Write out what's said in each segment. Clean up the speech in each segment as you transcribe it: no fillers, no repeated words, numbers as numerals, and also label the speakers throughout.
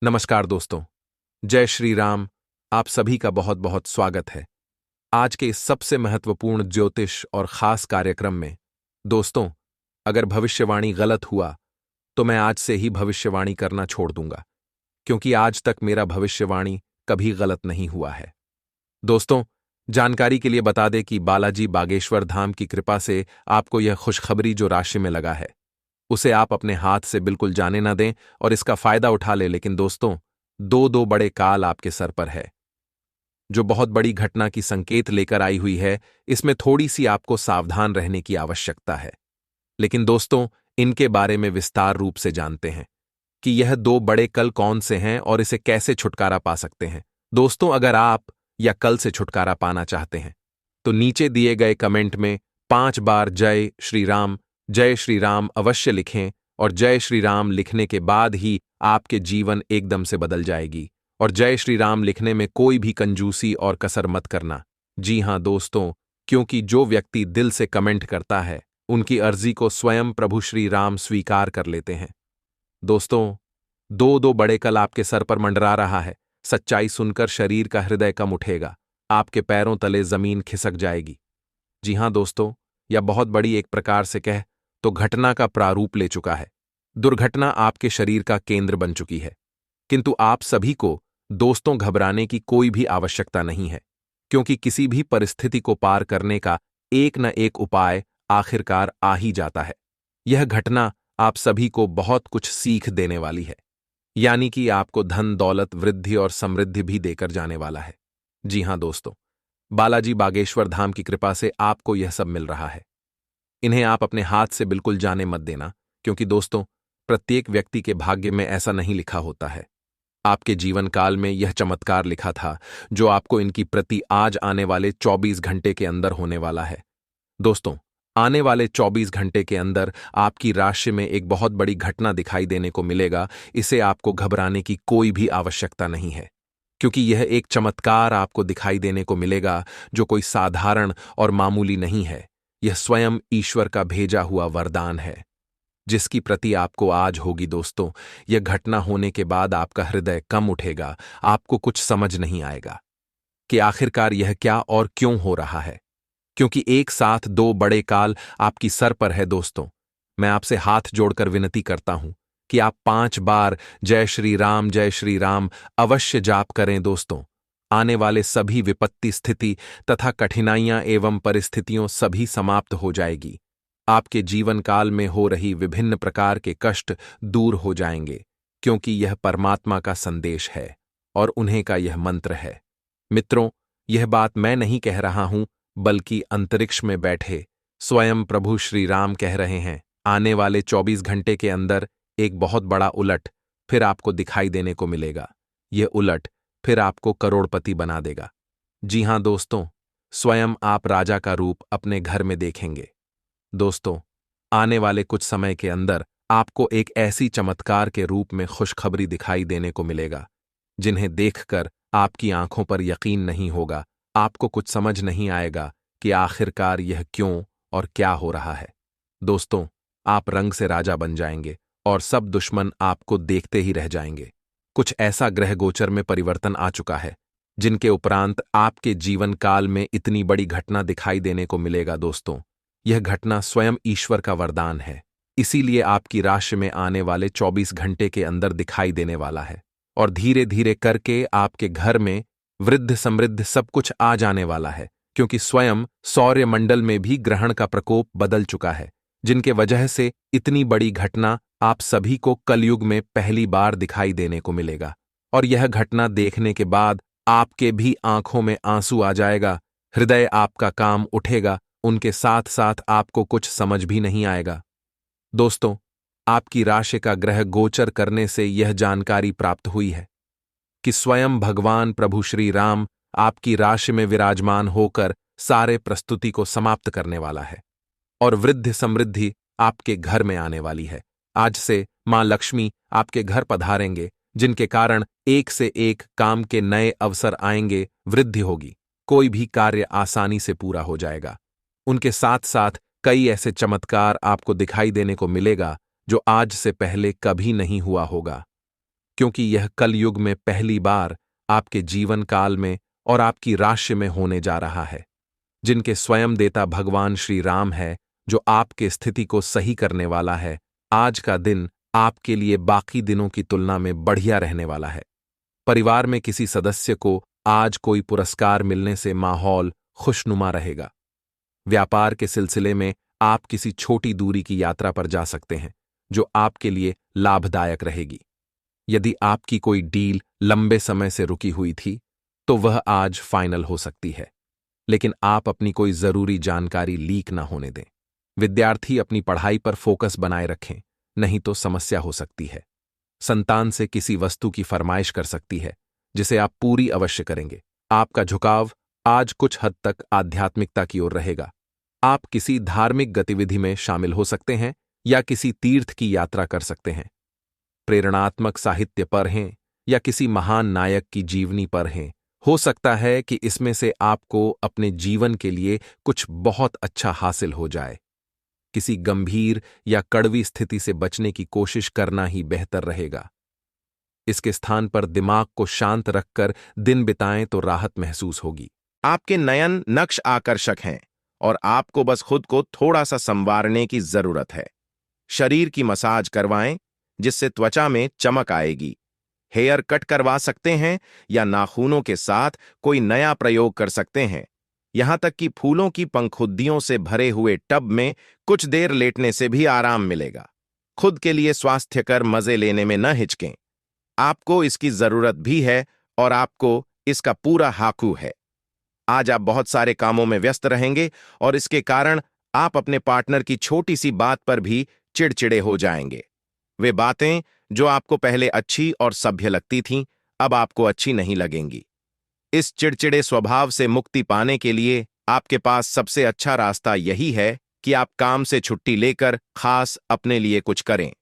Speaker 1: नमस्कार दोस्तों। जय श्री राम। आप सभी का बहुत बहुत स्वागत है आज के इस सबसे महत्वपूर्ण ज्योतिष और खास कार्यक्रम में। दोस्तों, अगर भविष्यवाणी गलत हुआ तो मैं आज से ही भविष्यवाणी करना छोड़ दूंगा, क्योंकि आज तक मेरा भविष्यवाणी कभी गलत नहीं हुआ है। दोस्तों, जानकारी के लिए बता दें कि बालाजी बागेश्वर धाम की कृपा से आपको यह खुशखबरी जो राशि में लगा है, उसे आप अपने हाथ से बिल्कुल जाने ना दें और इसका फायदा उठा ले। लेकिन दोस्तों, दो बड़े काल आपके सर पर है, जो बहुत बड़ी घटना की संकेत लेकर आई हुई है। इसमें थोड़ी सी आपको सावधान रहने की आवश्यकता है। लेकिन दोस्तों, इनके बारे में विस्तार रूप से जानते हैं कि यह दो बड़े कल कौन से हैं और इसे कैसे छुटकारा पा सकते हैं। दोस्तों, अगर आप या कल से छुटकारा पाना चाहते हैं तो नीचे दिए गए कमेंट में 5 बार जय श्री राम अवश्य लिखें, और जय श्री राम लिखने के बाद ही आपके जीवन एकदम से बदल जाएगी। और जय श्री राम लिखने में कोई भी कंजूसी और कसर मत करना। जी हां दोस्तों, क्योंकि जो व्यक्ति दिल से कमेंट करता है, उनकी अर्जी को स्वयं प्रभु श्री राम स्वीकार कर लेते हैं। दोस्तों, दो बड़े कल आपके सर पर मंडरा रहा है। सच्चाई सुनकर शरीर का हृदय कम उठेगा, आपके पैरों तले जमीन खिसक जाएगी। जी हां दोस्तों, यह बहुत बड़ी एक प्रकार से कह तो घटना का प्रारूप ले चुका है। दुर्घटना आपके शरीर का केंद्र बन चुकी है। किंतु आप सभी को दोस्तों घबराने की कोई भी आवश्यकता नहीं है, क्योंकि किसी भी परिस्थिति को पार करने का एक न एक उपाय आखिरकार आ ही जाता है। यह घटना आप सभी को बहुत कुछ सीख देने वाली है, यानी कि आपको धन दौलत वृद्धि और समृद्धि भी देकर जाने वाला है। जी हां दोस्तों, बालाजी बागेश्वर धाम की कृपा से आपको यह सब मिल रहा है। इन्हें आप अपने हाथ से बिल्कुल जाने मत देना, क्योंकि दोस्तों, प्रत्येक व्यक्ति के भाग्य में ऐसा नहीं लिखा होता है। आपके जीवन काल में यह चमत्कार लिखा था, जो आपको इनकी प्रति आज आने वाले 24 घंटे के अंदर होने वाला है। दोस्तों, आने वाले 24 घंटे के अंदर आपकी राशि में एक बहुत बड़ी घटना दिखाई देने को मिलेगा। इसे आपको घबराने की कोई भी आवश्यकता नहीं है, क्योंकि यह एक चमत्कार आपको दिखाई देने को मिलेगा, जो कोई साधारण और मामूली नहीं है। यह स्वयं ईश्वर का भेजा हुआ वरदान है, जिसकी प्रति आपको आज होगी। दोस्तों, यह घटना होने के बाद आपका हृदय कम उठेगा, आपको कुछ समझ नहीं आएगा कि आखिरकार यह क्या और क्यों हो रहा है, क्योंकि एक साथ दो बड़े काल आपकी सर पर है। दोस्तों, मैं आपसे हाथ जोड़कर विनती करता हूं कि आप 5 बार जय श्री राम अवश्य जाप करें। दोस्तों, आने वाले सभी विपत्ति स्थिति तथा कठिनाइयां एवं परिस्थितियों सभी समाप्त हो जाएगी। आपके जीवन काल में हो रही विभिन्न प्रकार के कष्ट दूर हो जाएंगे, क्योंकि यह परमात्मा का संदेश है और उन्हीं का यह मंत्र है। मित्रों, यह बात मैं नहीं कह रहा हूं, बल्कि अंतरिक्ष में बैठे स्वयं प्रभु श्री राम कह रहे हैं। आने वाले 24 घंटे के अंदर एक बहुत बड़ा उलट फिर आपको दिखाई देने को मिलेगा। यह उलट फिर आपको करोड़पति बना देगा। जी हां दोस्तों, स्वयं आप राजा का रूप अपने घर में देखेंगे। दोस्तों, आने वाले कुछ समय के अंदर आपको एक ऐसी चमत्कार के रूप में खुशखबरी दिखाई देने को मिलेगा, जिन्हें देखकर आपकी आंखों पर यकीन नहीं होगा। आपको कुछ समझ नहीं आएगा कि आखिरकार यह क्यों और क्या हो रहा है। दोस्तों, आप रंग से राजा बन जाएंगे और सब दुश्मन आपको देखते ही रह जाएंगे। कुछ ऐसा ग्रह गोचर में परिवर्तन आ चुका है, जिनके उपरांत आपके जीवन काल में इतनी बड़ी घटना दिखाई देने को मिलेगा। दोस्तों, यह घटना स्वयं ईश्वर का वरदान है, इसीलिए आपकी राशि में आने वाले 24 घंटे के अंदर दिखाई देने वाला है, और धीरे धीरे करके आपके घर में वृद्ध समृद्ध सब कुछ आ जाने वाला है, क्योंकि स्वयं सौर्य मंडल में भी ग्रहण का प्रकोप बदल चुका है, जिनके वजह से इतनी बड़ी घटना आप सभी को कलयुग में पहली बार दिखाई देने को मिलेगा। और यह घटना देखने के बाद आपके भी आंखों में आंसू आ जाएगा, हृदय आपका काम उठेगा, उनके साथ साथ आपको कुछ समझ भी नहीं आएगा। दोस्तों, आपकी राशि का ग्रह गोचर करने से यह जानकारी प्राप्त हुई है कि स्वयं भगवान प्रभु श्री राम आपकी राशि में विराजमान होकर सारे प्रस्तुति को समाप्त करने वाला है, और वृद्धि समृद्धि आपके घर में आने वाली है। आज से मां लक्ष्मी आपके घर पधारेंगे, जिनके कारण एक से एक काम के नए अवसर आएंगे, वृद्धि होगी, कोई भी कार्य आसानी से पूरा हो जाएगा। उनके साथ साथ कई ऐसे चमत्कार आपको दिखाई देने को मिलेगा, जो आज से पहले कभी नहीं हुआ होगा। क्योंकि यह कलयुग में पहली बार आपके जीवन काल में और आपकी राशि में होने जा रहा है। जिनके स्वयं देता भगवान श्री राम है, जो आपके स्थिति को सही करने वाला है, आज का दिन आपके लिए बाकी दिनों की तुलना में बढ़िया रहने वाला है। परिवार में किसी सदस्य को आज कोई पुरस्कार मिलने से माहौल खुशनुमा रहेगा। व्यापार के सिलसिले में आप किसी छोटी दूरी की यात्रा पर जा सकते हैं, जो आपके लिए लाभदायक रहेगी। यदि आपकी कोई डील लंबे समय से रुकी हुई थी, तो वह आज फाइनल हो सकती है, लेकिन आप अपनी कोई जरूरी जानकारी लीक ना होने दें। विद्यार्थी अपनी पढ़ाई पर फोकस बनाए रखें, नहीं तो समस्या हो सकती है। संतान से किसी वस्तु की फरमाइश कर सकती है, जिसे आप पूरी अवश्य करेंगे। आपका झुकाव आज कुछ हद तक आध्यात्मिकता की ओर रहेगा। आप किसी धार्मिक गतिविधि में शामिल हो सकते हैं या किसी तीर्थ की यात्रा कर सकते हैं। प्रेरणात्मक साहित्य पढ़ें या किसी महान नायक की जीवनी पढ़ें। हो सकता है कि इसमें से आपको अपने जीवन के लिए कुछ बहुत अच्छा हासिल हो जाए। किसी गंभीर या कड़वी स्थिति से बचने की कोशिश करना ही बेहतर रहेगा। इसके स्थान पर दिमाग को शांत रखकर दिन बिताएं तो राहत महसूस होगी।
Speaker 2: आपके नयन नक्श आकर्षक हैं और आपको बस खुद को थोड़ा सा संवारने की जरूरत है। शरीर की मसाज करवाएं, जिससे त्वचा में चमक आएगी। हेयर कट करवा सकते हैं या नाखूनों के साथ कोई नया प्रयोग कर सकते हैं। यहां तक कि फूलों की पंखुद्दियों से भरे हुए टब में कुछ देर लेटने से भी आराम मिलेगा। खुद के लिए स्वास्थ्यकर मजे लेने में न हिचकें। आपको इसकी जरूरत भी है और आपको इसका पूरा हाकू है। आज आप बहुत सारे कामों में व्यस्त रहेंगे और इसके कारण आप अपने पार्टनर की छोटी सी बात पर भी चिड़चिड़े हो जाएंगे। वे बातें जो आपको पहले अच्छी और सभ्य लगती थीं, अब आपको अच्छी नहीं लगेंगी। इस चिड़चिड़े स्वभाव से मुक्ति पाने के लिए आपके पास सबसे अच्छा रास्ता यही है कि आप काम से छुट्टी लेकर खास अपने लिए कुछ करें,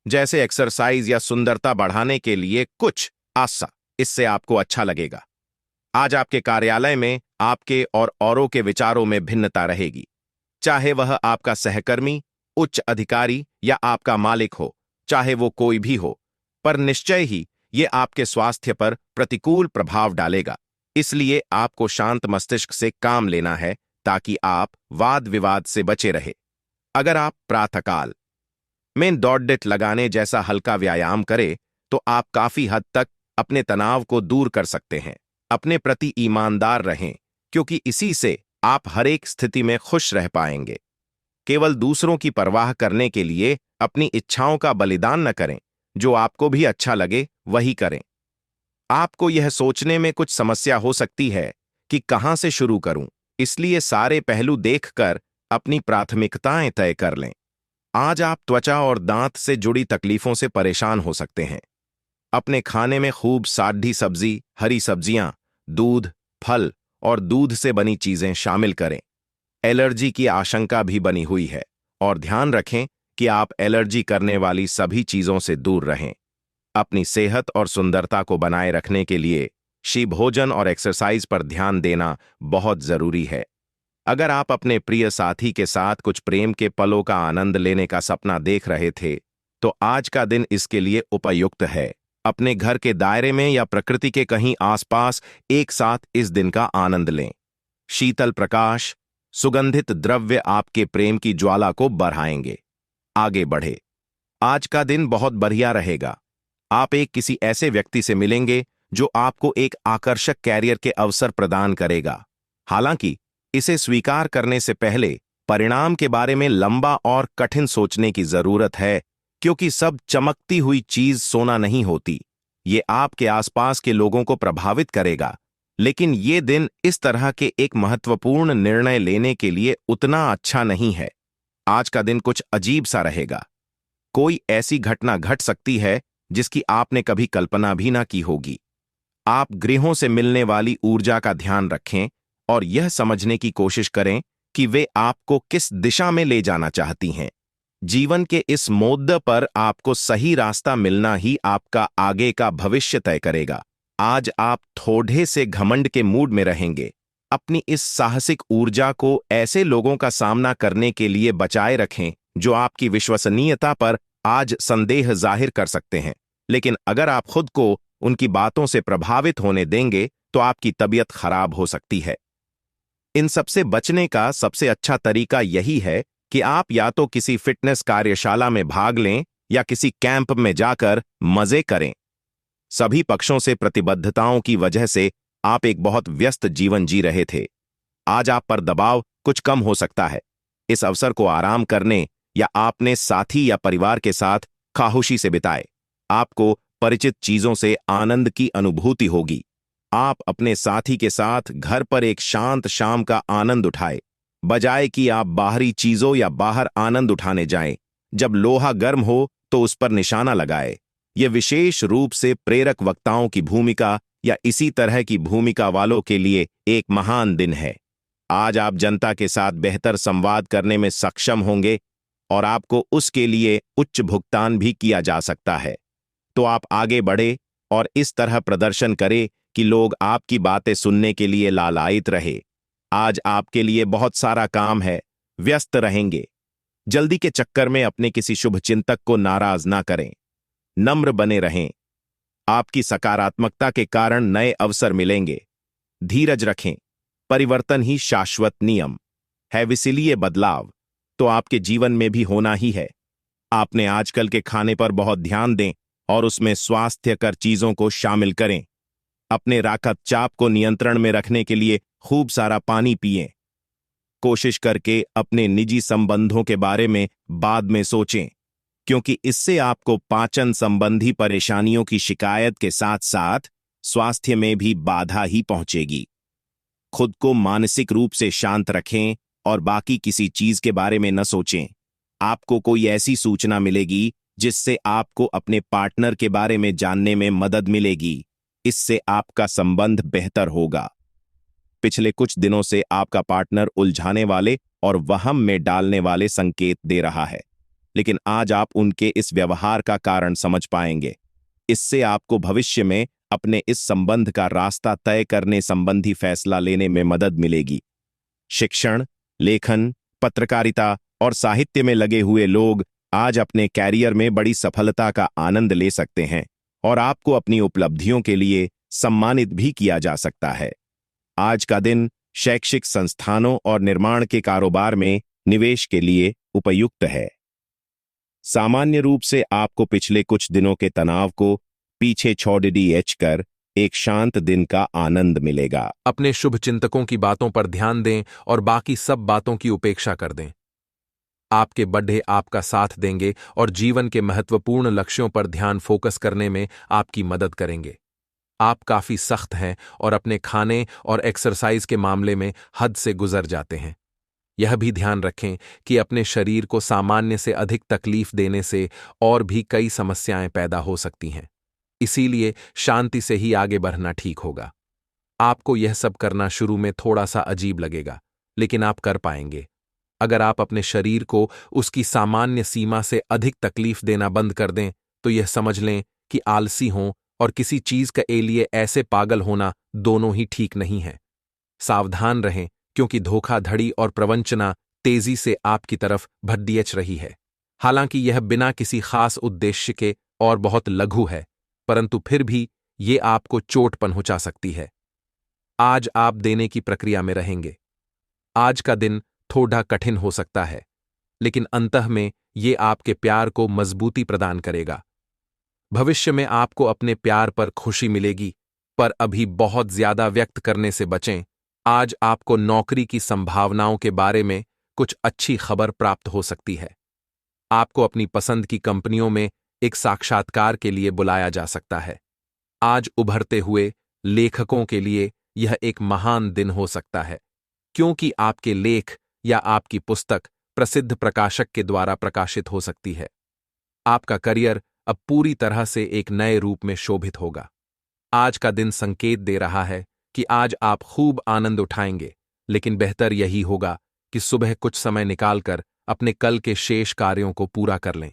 Speaker 2: जैसे एक्सरसाइज या सुंदरता बढ़ाने के लिए कुछ आसा। इससे आपको अच्छा लगेगा। आज आपके कार्यालय में आपके और औरों के विचारों में भिन्नता रहेगी, चाहे वह आपका सहकर्मी, उच्च अधिकारी या आपका मालिक हो, चाहे वो कोई भी हो, पर निश्चय ही ये आपके स्वास्थ्य पर प्रतिकूल प्रभाव डालेगा। इसलिए आपको शांत मस्तिष्क से काम लेना है ताकि आप वाद विवाद से बचे रहे। अगर आप प्रातःकाल में दौड़ लगाने जैसा हल्का व्यायाम करें, तो आप काफी हद तक अपने तनाव को दूर कर सकते हैं। अपने प्रति ईमानदार रहें, क्योंकि इसी से आप हर एक स्थिति में खुश रह पाएंगे। केवल दूसरों की परवाह करने के लिए अपनी इच्छाओं का बलिदान न करें। जो आपको भी अच्छा लगे वही करें। आपको यह सोचने में कुछ समस्या हो सकती है कि कहां से शुरू करूं, इसलिए सारे पहलू देखकर अपनी प्राथमिकताएं तय कर लें। आज आप त्वचा और दांत से जुड़ी तकलीफों से परेशान हो सकते हैं। अपने खाने में खूब सादी सब्जी, हरी सब्जियां, दूध, फल और दूध से बनी चीजें शामिल करें। एलर्जी की आशंका भी बनी हुई है और ध्यान रखें कि आप एलर्जी करने वाली सभी चीजों से दूर रहें। अपनी सेहत और सुंदरता को बनाए रखने के लिए भोजन और एक्सरसाइज पर ध्यान देना बहुत जरूरी है। अगर आप अपने प्रिय साथी के साथ कुछ प्रेम के पलों का आनंद लेने का सपना देख रहे थे, तो आज का दिन इसके लिए उपयुक्त है। अपने घर के दायरे में या प्रकृति के कहीं आसपास एक साथ इस दिन का आनंद लें। शीतल प्रकाश, सुगंधित द्रव्य आपके प्रेम की ज्वाला को बढ़ाएंगे। आगे बढ़े। आज का दिन बहुत बढ़िया रहेगा। आप एक किसी ऐसे व्यक्ति से मिलेंगे जो आपको एक आकर्षक कैरियर के अवसर प्रदान करेगा। हालांकि इसे स्वीकार करने से पहले परिणाम के बारे में लंबा और कठिन सोचने की जरूरत है, क्योंकि सब चमकती हुई चीज सोना नहीं होती। ये आपके आसपास के लोगों को प्रभावित करेगा, लेकिन ये दिन इस तरह के एक महत्वपूर्ण निर्णय लेने के लिए उतना अच्छा नहीं है। आज का दिन कुछ अजीब सा रहेगा। कोई ऐसी घटना घट सकती है जिसकी आपने कभी कल्पना भी ना की होगी। आप ग्रहों से मिलने वाली ऊर्जा का ध्यान रखें और यह समझने की कोशिश करें कि वे आपको किस दिशा में ले जाना चाहती हैं। जीवन के इस मोड़ पर आपको सही रास्ता मिलना ही आपका आगे का भविष्य तय करेगा। आज आप थोड़े से घमंड के मूड में रहेंगे। अपनी इस साहसिक ऊर्जा को ऐसे लोगों का सामना करने के लिए बचाए रखें जो आपकी विश्वसनीयता पर आज संदेह जाहिर कर सकते हैं। लेकिन अगर आप खुद को उनकी बातों से प्रभावित होने देंगे तो आपकी तबीयत खराब हो सकती है। इन सबसे बचने का सबसे अच्छा तरीका यही है कि आप या तो किसी फिटनेस कार्यशाला में भाग लें या किसी कैंप में जाकर मजे करें। सभी पक्षों से प्रतिबद्धताओं की वजह से आप एक बहुत व्यस्त जीवन जी रहे थे। आज आप पर दबाव कुछ कम हो सकता है। इस अवसर को आराम करने या आपने साथी या परिवार के साथ खामोशी से बिताए। आपको परिचित चीजों से आनंद की अनुभूति होगी। आप अपने साथी के साथ घर पर एक शांत शाम का आनंद उठाए, बजाय कि आप बाहरी चीजों या बाहर आनंद उठाने जाएं। जब लोहा गर्म हो तो उस पर निशाना लगाए। यह विशेष रूप से प्रेरक वक्ताओं की भूमिका या इसी तरह की भूमिका वालों के लिए एक महान दिन है। आज आप जनता के साथ बेहतर संवाद करने में सक्षम होंगे और आपको उसके लिए उच्च भुगतान भी किया जा सकता है। तो आप आगे बढ़े और इस तरह प्रदर्शन करें कि लोग आपकी बातें सुनने के लिए लालायित रहे। आज आपके लिए बहुत सारा काम है, व्यस्त रहेंगे। जल्दी के चक्कर में अपने किसी शुभचिंतक को नाराज ना करें। नम्र बने रहें। आपकी सकारात्मकता के कारण नए अवसर मिलेंगे। धीरज रखें। परिवर्तन ही शाश्वत नियम है, इसलिए बदलाव तो आपके जीवन में भी होना ही है। आपने आजकल के खाने पर बहुत ध्यान दें और उसमें स्वास्थ्यकर चीजों को शामिल करें। अपने रक्तचाप को नियंत्रण में रखने के लिए खूब सारा पानी पिएं। कोशिश करके अपने निजी संबंधों के बारे में बाद में सोचें, क्योंकि इससे आपको पाचन संबंधी परेशानियों की शिकायत के साथ साथ स्वास्थ्य में भी बाधा ही पहुंचेगी। खुद को मानसिक रूप से शांत रखें और बाकी किसी चीज के बारे में न सोचें। आपको कोई ऐसी सूचना मिलेगी जिससे आपको अपने पार्टनर के बारे में जानने में मदद मिलेगी। इससे आपका संबंध बेहतर होगा। पिछले कुछ दिनों से आपका पार्टनर उलझाने वाले और वहम में डालने वाले संकेत दे रहा है, लेकिन आज आप उनके इस व्यवहार का कारण समझ पाएंगे। इससे आपको भविष्य में अपने इस संबंध का रास्ता तय करने संबंधी फैसला लेने में मदद मिलेगी। शिक्षण, लेखन, पत्रकारिता और साहित्य में लगे हुए लोग आज अपने कैरियर में बड़ी सफलता का आनंद ले सकते हैं और आपको अपनी उपलब्धियों के लिए सम्मानित भी किया जा सकता है। आज का दिन शैक्षिक संस्थानों और निर्माण के कारोबार में निवेश के लिए उपयुक्त है। सामान्य रूप से आपको पिछले कुछ दिनों के तनाव को पीछे छोड़ कर एक शांत दिन का आनंद मिलेगा।
Speaker 1: अपने शुभचिंतकों की बातों पर ध्यान दें और बाकी सब बातों की उपेक्षा कर दें। आपके बड्ढे आपका साथ देंगे और जीवन के महत्वपूर्ण लक्ष्यों पर ध्यान फोकस करने में आपकी मदद करेंगे। आप काफी सख्त हैं और अपने खाने और एक्सरसाइज के मामले में हद से गुजर जाते हैं। यह भी ध्यान रखें कि अपने शरीर को सामान्य से अधिक तकलीफ देने से और भी कई समस्याएं पैदा हो सकती हैं। इसीलिए शांति से ही आगे बढ़ना ठीक होगा। आपको यह सब करना शुरू में थोड़ा सा अजीब लगेगा, लेकिन आप कर पाएंगे। अगर आप अपने शरीर को उसकी सामान्य सीमा से अधिक तकलीफ देना बंद कर दें, तो यह समझ लें कि आलसी हों और किसी चीज के लिए ऐसे पागल होना दोनों ही ठीक नहीं है। सावधान रहें, क्योंकि धोखाधड़ी और प्रवंचना तेजी से आपकी तरफ भद्दियच रही है। हालांकि यह बिना किसी खास उद्देश्य के और बहुत लघु है, परंतु फिर भी ये आपको चोट पहुंचा सकती है। आज आप देने की प्रक्रिया में रहेंगे। आज का दिन थोड़ा कठिन हो सकता है, लेकिन अंतः में ये आपके प्यार को मजबूती प्रदान करेगा। भविष्य में आपको अपने प्यार पर खुशी मिलेगी, पर अभी बहुत ज्यादा व्यक्त करने से बचें। आज आपको नौकरी की संभावनाओं के बारे में कुछ अच्छी खबर प्राप्त हो सकती है। आपको अपनी पसंद की कंपनियों में एक साक्षात्कार के लिए बुलाया जा सकता है। आज उभरते हुए लेखकों के लिए यह एक महान दिन हो सकता है, क्योंकि आपके लेख या आपकी पुस्तक प्रसिद्ध प्रकाशक के द्वारा प्रकाशित हो सकती है। आपका करियर अब पूरी तरह से एक नए रूप में शोभित होगा। आज का दिन संकेत दे रहा है कि आज आप खूब आनंद उठाएंगे, लेकिन बेहतर यही होगा कि सुबह कुछ समय निकालकर अपने कल के शेष कार्यों को पूरा कर लें।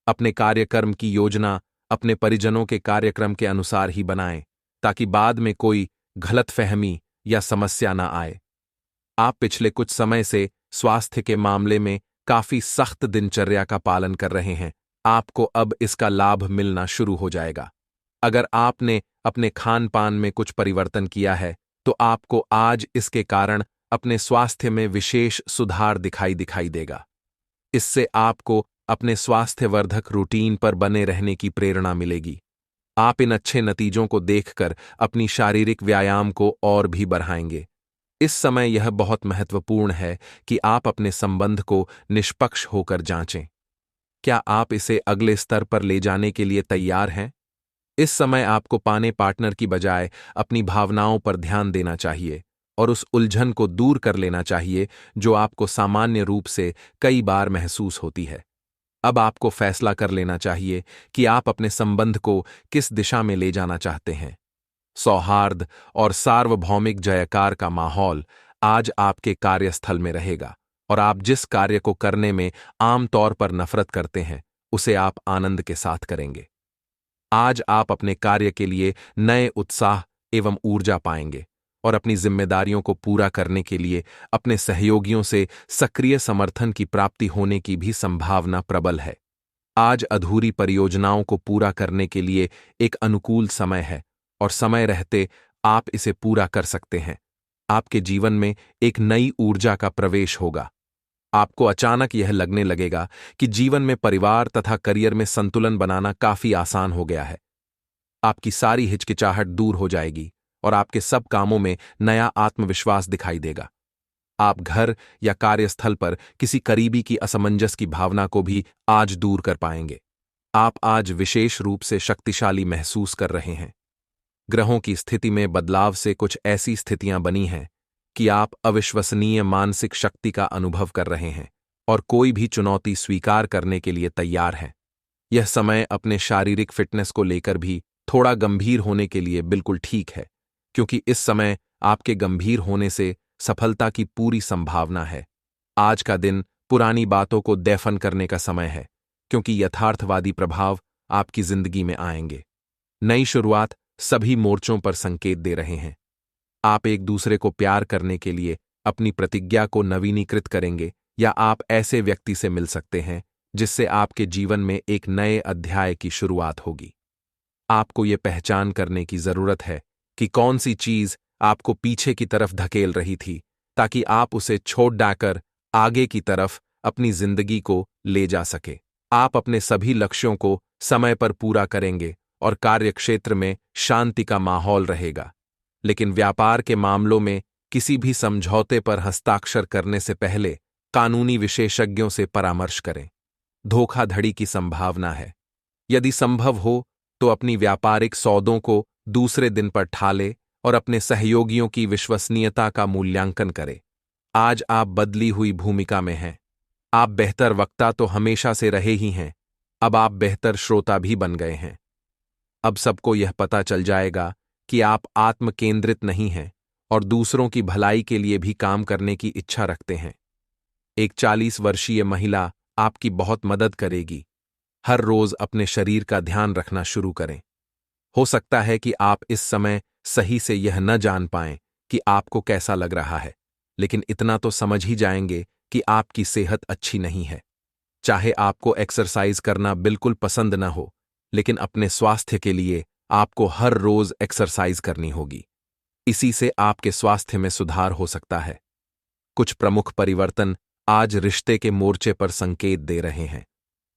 Speaker 1: अपने कार्यक्रम की योजना अपने परिजनों के कार्यक्रम के अनुसार ही बनाएं, ताकि बाद में कोई गलतफहमी या समस्या ना आए। आप पिछले कुछ समय से स्वास्थ्य के मामले में काफी सख्त दिनचर्या का पालन कर रहे हैं। आपको अब इसका लाभ मिलना शुरू हो जाएगा। अगर आपने अपने खान पान में कुछ परिवर्तन किया है तो आपको आज इसके कारण अपने स्वास्थ्य में विशेष सुधार दिखाई देगा। इससे आपको अपने स्वास्थ्यवर्धक रूटीन पर बने रहने की प्रेरणा मिलेगी। आप इन अच्छे नतीजों को देखकर अपनी शारीरिक व्यायाम को और भी बढ़ाएंगे। इस समय यह बहुत महत्वपूर्ण है कि आप अपने संबंध को निष्पक्ष होकर जांचें। क्या आप इसे अगले स्तर पर ले जाने के लिए तैयार हैं? इस समय आपको पाने पार्टनर की बजाय अपनी भावनाओं पर ध्यान देना चाहिए और उस उलझन को दूर कर लेना चाहिए जो आपको सामान्य रूप से कई बार महसूस होती है। अब आपको फैसला कर लेना चाहिए कि आप अपने संबंध को किस दिशा में ले जाना चाहते हैं। सौहार्द और सार्वभौमिक जयकार का माहौल आज आपके कार्यस्थल में रहेगा और आप जिस कार्य को करने में आमतौर पर नफरत करते हैं उसे आप आनंद के साथ करेंगे। आज आप अपने कार्य के लिए नए उत्साह एवं ऊर्जा पाएंगे और अपनी जिम्मेदारियों को पूरा करने के लिए अपने सहयोगियों से सक्रिय समर्थन की प्राप्ति होने की भी संभावना प्रबल है। आज अधूरी परियोजनाओं को पूरा करने के लिए एक अनुकूल समय है और समय रहते आप इसे पूरा कर सकते हैं। आपके जीवन में एक नई ऊर्जा का प्रवेश होगा। आपको अचानक यह लगने लगेगा कि जीवन में परिवार तथा करियर में संतुलन बनाना काफी आसान हो गया है। आपकी सारी हिचकिचाहट दूर हो जाएगी और आपके सब कामों में नया आत्मविश्वास दिखाई देगा। आप घर या कार्यस्थल पर किसी करीबी की असमंजस की भावना को भी आज दूर कर पाएंगे। आप आज विशेष रूप से शक्तिशाली महसूस कर रहे हैं। ग्रहों की स्थिति में बदलाव से कुछ ऐसी स्थितियां बनी हैं कि आप अविश्वसनीय मानसिक शक्ति का अनुभव कर रहे हैं और कोई भी चुनौती स्वीकार करने के लिए तैयार हैं। यह समय अपने शारीरिक फिटनेस को लेकर भी थोड़ा गंभीर होने के लिए बिल्कुल ठीक है, क्योंकि इस समय आपके गंभीर होने से सफलता की पूरी संभावना है। आज का दिन पुरानी बातों को दफन करने का समय है, क्योंकि यथार्थवादी प्रभाव आपकी जिंदगी में आएंगे। नई शुरुआत सभी मोर्चों पर संकेत दे रहे हैं। आप एक दूसरे को प्यार करने के लिए अपनी प्रतिज्ञा को नवीनीकृत करेंगे या आप ऐसे व्यक्ति से मिल सकते हैं जिससे आपके जीवन में एक नए अध्याय की शुरुआत होगी। आपको ये पहचान करने की जरूरत है कि कौन सी चीज आपको पीछे की तरफ धकेल रही थी, ताकि आप उसे छोड़ डाकर आगे की तरफ अपनी जिंदगी को ले जा सके। आप अपने सभी लक्ष्यों को समय पर पूरा करेंगे और कार्यक्षेत्र में शांति का माहौल रहेगा। लेकिन व्यापार के मामलों में किसी भी समझौते पर हस्ताक्षर करने से पहले कानूनी विशेषज्ञों से परामर्श करें। धोखाधड़ी की संभावना है। यदि संभव हो तो अपनी व्यापारिक सौदों को दूसरे दिन पर ठाले और अपने सहयोगियों की विश्वसनीयता का मूल्यांकन करें। आज आप बदली हुई भूमिका में हैं। आप बेहतर वक्ता तो हमेशा से रहे ही हैं, अब आप बेहतर श्रोता भी बन गए हैं। अब सबको यह पता चल जाएगा कि आप आत्म केंद्रित नहीं हैं और दूसरों की भलाई के लिए भी काम करने की इच्छा रखते हैं। एक 40 वर्षीय महिला आपकी बहुत मदद करेगी। हर रोज अपने शरीर का ध्यान रखना शुरू करें। हो सकता है कि आप इस समय सही से यह न जान पाएं कि आपको कैसा लग रहा है, लेकिन इतना तो समझ ही जाएंगे कि आपकी सेहत अच्छी नहीं है। चाहे आपको एक्सरसाइज करना बिल्कुल पसंद न हो, लेकिन अपने स्वास्थ्य के लिए आपको हर रोज एक्सरसाइज करनी होगी। इसी से आपके स्वास्थ्य में सुधार हो सकता है। कुछ प्रमुख परिवर्तन आज रिश्ते के मोर्चे पर संकेत दे रहे हैं।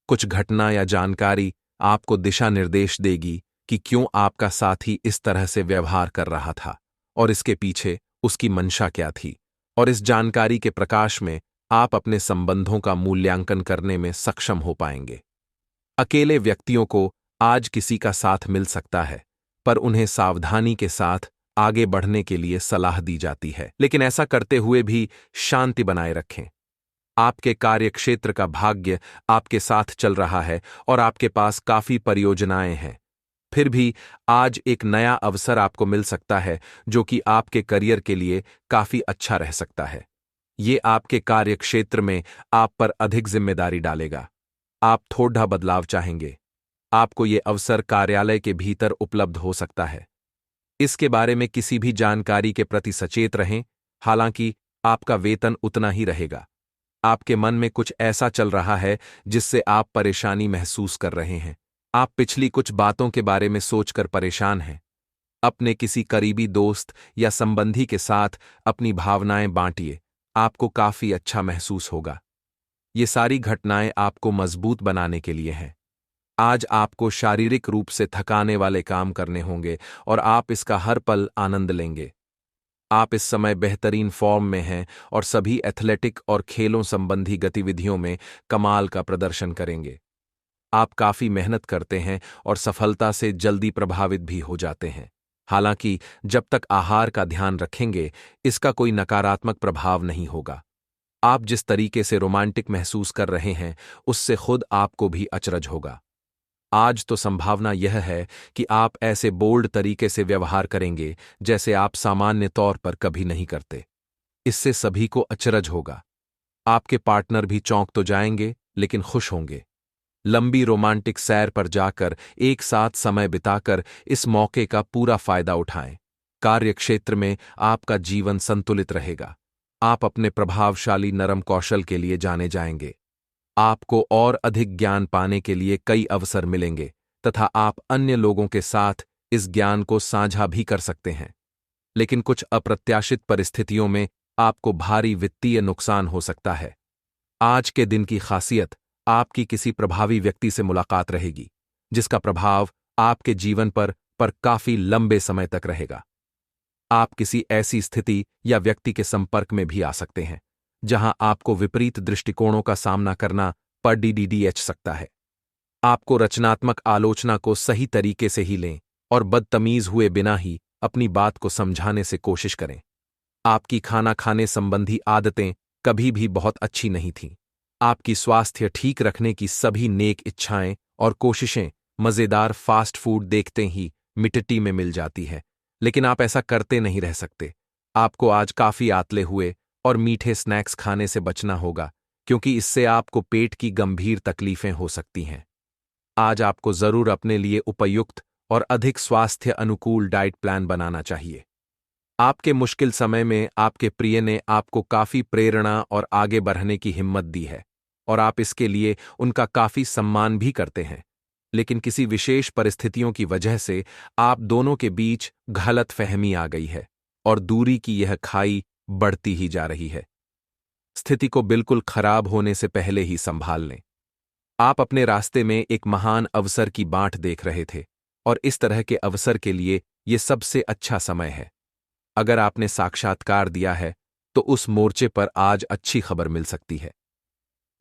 Speaker 1: कुछ घटना या जानकारी आपको दिशा निर्देश देगी कि क्यों आपका साथी इस तरह से व्यवहार कर रहा था और इसके पीछे उसकी मंशा क्या थी। और इस जानकारी के प्रकाश में आप अपने संबंधों का मूल्यांकन करने में सक्षम हो पाएंगे। अकेले व्यक्तियों को आज किसी का साथ मिल सकता है, पर उन्हें सावधानी के साथ आगे बढ़ने के लिए सलाह दी जाती है, लेकिन ऐसा करते हुए भी शांति बनाए रखें। आपके कार्यक्षेत्र का भाग्य आपके साथ चल रहा है और आपके पास काफी परियोजनाएं हैं। फिर भी आज एक नया अवसर आपको मिल सकता है जो कि आपके करियर के लिए काफी अच्छा रह सकता है। ये आपके कार्यक्षेत्र में आप पर अधिक जिम्मेदारी डालेगा। आप थोड़ा बदलाव चाहेंगे। आपको ये अवसर कार्यालय के भीतर उपलब्ध हो सकता है। इसके बारे में किसी भी जानकारी के प्रति सचेत रहें, हालांकि आपका वेतन उतना ही रहेगा। आपके मन में कुछ ऐसा चल रहा है जिससे आप परेशानी महसूस कर रहे हैं। आप पिछली कुछ बातों के बारे में सोचकर परेशान हैं। अपने किसी करीबी दोस्त या संबंधी के साथ अपनी भावनाएं बांटिए, आपको काफी अच्छा महसूस होगा। ये सारी घटनाएं आपको मजबूत बनाने के लिए हैं। आज आपको शारीरिक रूप से थकाने वाले काम करने होंगे और आप इसका हर पल आनंद लेंगे। आप इस समय बेहतरीन फॉर्म में हैं और सभी एथलेटिक और खेलों संबंधी गतिविधियों में कमाल का प्रदर्शन करेंगे। आप काफी मेहनत करते हैं और सफलता से जल्दी प्रभावित भी हो जाते हैं। हालांकि जब तक आहार का ध्यान रखेंगे, इसका कोई नकारात्मक प्रभाव नहीं होगा। आप जिस तरीके से रोमांटिक महसूस कर रहे हैं, उससे खुद आपको भी अचरज होगा। आज तो संभावना यह है कि आप ऐसे बोल्ड तरीके से व्यवहार करेंगे जैसे आप सामान्य तौर पर कभी नहीं करते। इससे सभी को अचरज होगा। आपके पार्टनर भी चौंक तो जाएंगे, लेकिन खुश होंगे। लंबी रोमांटिक सैर पर जाकर एक साथ समय बिताकर इस मौके का पूरा फायदा उठाएं। कार्यक्षेत्र में आपका जीवन संतुलित रहेगा। आप अपने प्रभावशाली नरम कौशल के लिए जाने जाएंगे। आपको और अधिक ज्ञान पाने के लिए कई अवसर मिलेंगे तथा आप अन्य लोगों के साथ इस ज्ञान को साझा भी कर सकते हैं। लेकिन कुछ अप्रत्याशित परिस्थितियों में आपको भारी वित्तीय नुकसान हो सकता है। आज के दिन की खासियत आपकी किसी प्रभावी व्यक्ति से मुलाकात रहेगी, जिसका प्रभाव आपके जीवन पर काफी लंबे समय तक रहेगा। आप किसी ऐसी स्थिति या व्यक्ति के संपर्क में भी आ सकते हैं जहां आपको विपरीत दृष्टिकोणों का सामना करना पड़ सकता है। आपको रचनात्मक आलोचना को सही तरीके से ही लें और बदतमीज हुए बिना ही अपनी बात को समझाने से कोशिश करें। आपकी खाना खाने संबंधी आदतें कभी भी बहुत अच्छी नहीं थीं। आपकी स्वास्थ्य ठीक रखने की सभी नेक इच्छाएं और कोशिशें मजेदार फास्ट फूड देखते ही मिट्टी में मिल जाती है, लेकिन आप ऐसा करते नहीं रह सकते। आपको आज काफी आतले हुए और मीठे स्नैक्स खाने से बचना होगा, क्योंकि इससे आपको पेट की गंभीर तकलीफें हो सकती हैं। आज आपको जरूर अपने लिए उपयुक्त और अधिक स्वास्थ्य अनुकूल डाइट प्लान बनाना चाहिए। आपके मुश्किल समय में आपके प्रिय ने आपको काफी प्रेरणा और आगे बढ़ने की हिम्मत दी है और आप इसके लिए उनका काफी सम्मान भी करते हैं। लेकिन किसी विशेष परिस्थितियों की वजह से आप दोनों के बीच गलतफहमी आ गई है और दूरी की यह खाई बढ़ती ही जा रही है। स्थिति को बिल्कुल खराब होने से पहले ही संभाल लें। आप अपने रास्ते में एक महान अवसर की बाट देख रहे थे और इस तरह के अवसर के लिए यह सबसे अच्छा समय है। अगर आपने साक्षात्कार दिया है तो उस मोर्चे पर आज अच्छी खबर मिल सकती है।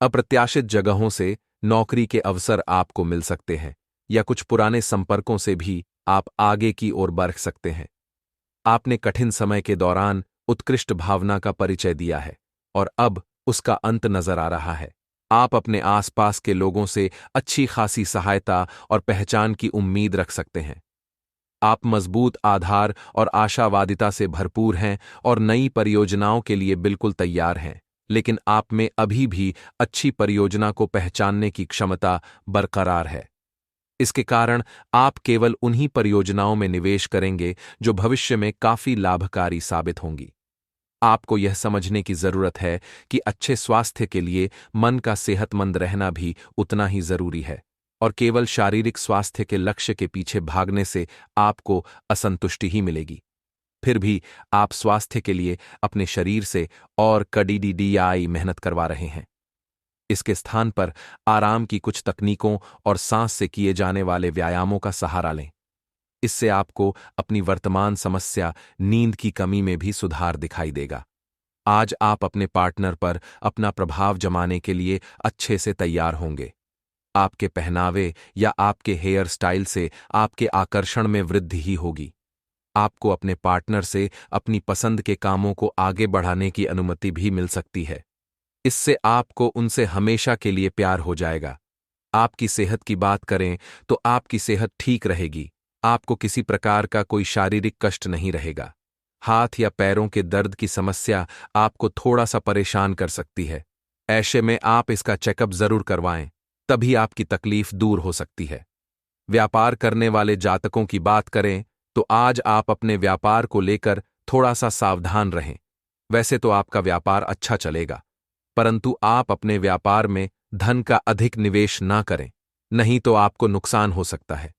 Speaker 1: अप्रत्याशित जगहों से नौकरी के अवसर आपको मिल सकते हैं या कुछ पुराने संपर्कों से भी आप आगे की ओर बढ़ सकते हैं। आपने कठिन समय के दौरान उत्कृष्ट भावना का परिचय दिया है और अब उसका अंत नजर आ रहा है। आप अपने आसपास के लोगों से अच्छी खासी सहायता और पहचान की उम्मीद रख सकते हैं। आप मजबूत आधार और आशावादिता से भरपूर हैं और नई परियोजनाओं के लिए बिल्कुल तैयार हैं, लेकिन आप में अभी भी अच्छी परियोजना को पहचानने की क्षमता बरकरार है। इसके कारण आप केवल उन्हीं परियोजनाओं में निवेश करेंगे जो भविष्य में काफी लाभकारी साबित होंगी। आपको यह समझने की जरूरत है कि अच्छे स्वास्थ्य के लिए मन का सेहतमंद रहना भी उतना ही जरूरी है और केवल शारीरिक स्वास्थ्य के लक्ष्य के पीछे भागने से आपको असंतुष्टि ही मिलेगी। फिर भी आप स्वास्थ्य के लिए अपने शरीर से और कड़ी मेहनत करवा रहे हैं। इसके स्थान पर आराम की कुछ तकनीकों और सांस से किए जाने वाले व्यायामों का सहारा लें। इससे आपको अपनी वर्तमान समस्या नींद की कमी में भी सुधार दिखाई देगा। आज आप अपने पार्टनर पर अपना प्रभाव जमाने के लिए अच्छे से तैयार होंगे। आपके पहनावे या आपके हेयर स्टाइल से आपके आकर्षण में वृद्धि ही होगी। आपको अपने पार्टनर से अपनी पसंद के कामों को आगे बढ़ाने की अनुमति भी मिल सकती है। इससे आपको उनसे हमेशा के लिए प्यार हो जाएगा। आपकी सेहत की बात करें तो आपकी सेहत ठीक रहेगी। आपको किसी प्रकार का कोई शारीरिक कष्ट नहीं रहेगा। हाथ या पैरों के दर्द की समस्या आपको थोड़ा सा परेशान कर सकती है। ऐसे में आप इसका चेकअप जरूर करवाएं, तभी आपकी तकलीफ दूर हो सकती है। व्यापार करने वाले जातकों की बात करें तो आज आप अपने व्यापार को लेकर थोड़ा सा सावधान रहें। वैसे तो आपका व्यापार अच्छा चलेगा, परंतु आप अपने व्यापार में धन का अधिक निवेश ना करें, नहीं तो आपको नुकसान हो सकता है।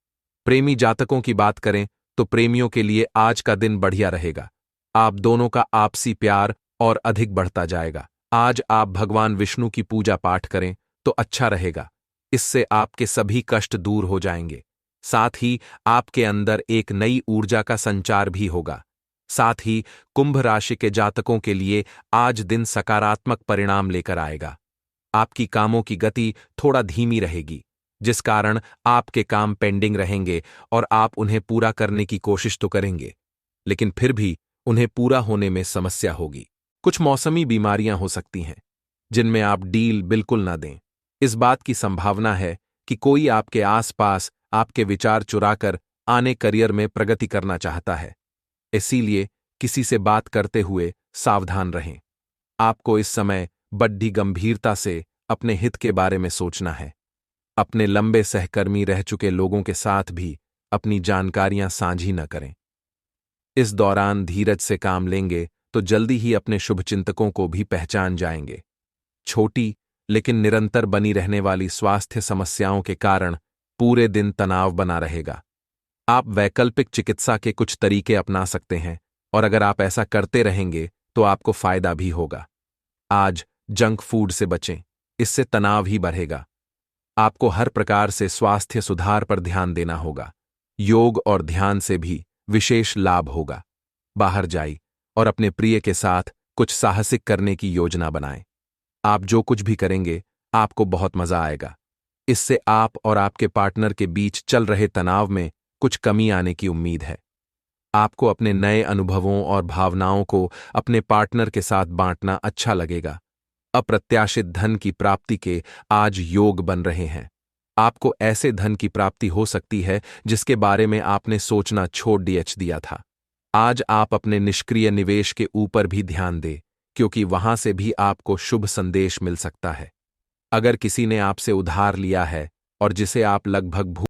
Speaker 1: प्रेमी जातकों की बात करें तो प्रेमियों के लिए आज का दिन बढ़िया रहेगा। आप दोनों का आपसी प्यार और अधिक बढ़ता जाएगा। आज आप भगवान विष्णु की पूजा पाठ करें तो अच्छा रहेगा। इससे आपके सभी कष्ट दूर हो जाएंगे। साथ ही आपके अंदर एक नई ऊर्जा का संचार भी होगा। साथ ही कुंभ राशि के जातकों के लिए आज दिन सकारात्मक परिणाम लेकर आएगा। आपकी कामों की गति थोड़ा धीमी रहेगी, जिस कारण आपके काम पेंडिंग रहेंगे और आप उन्हें पूरा करने की कोशिश तो करेंगे, लेकिन फिर भी उन्हें पूरा होने में समस्या होगी। कुछ मौसमी बीमारियां हो सकती हैं, जिनमें आप डील बिल्कुल ना दें। इस बात की संभावना है कि कोई आपके आसपास आपके विचार चुराकर आने करियर में प्रगति करना चाहता है। इसीलिए किसी से बात करते हुए सावधान रहें। आपको इस समय बड़ी गंभीरता से अपने हित के बारे में सोचना है। अपने लंबे सहकर्मी रह चुके लोगों के साथ भी अपनी जानकारियां साझी न करें। इस दौरान धीरज से काम लेंगे तो जल्दी ही अपने शुभचिंतकों को भी पहचान जाएंगे। छोटी लेकिन निरंतर बनी रहने वाली स्वास्थ्य समस्याओं के कारण पूरे दिन तनाव बना रहेगा। आप वैकल्पिक चिकित्सा के कुछ तरीके अपना सकते हैं और अगर आप ऐसा करते रहेंगे तो आपको फायदा भी होगा। आज जंक फूड से बचें, इससे तनाव ही बढ़ेगा। आपको हर प्रकार से स्वास्थ्य सुधार पर ध्यान देना होगा। योग और ध्यान से भी विशेष लाभ होगा। बाहर जाइए और अपने प्रिय के साथ कुछ साहसिक करने की योजना बनाएं। आप जो कुछ भी करेंगे आपको बहुत मजा आएगा। इससे आप और आपके पार्टनर के बीच चल रहे तनाव में कुछ कमी आने की उम्मीद है। आपको अपने नए अनुभवों और भावनाओं को अपने पार्टनर के साथ बांटना अच्छा लगेगा। अप्रत्याशित धन की प्राप्ति के आज योग बन रहे हैं। आपको ऐसे धन की प्राप्ति हो सकती है जिसके बारे में आपने सोचना छोड़ दिया था। आज आप अपने निष्क्रिय निवेश के ऊपर भी ध्यान दें, क्योंकि वहां से भी आपको शुभ संदेश मिल सकता है। अगर किसी ने आपसे उधार लिया है और जिसे आप लगभग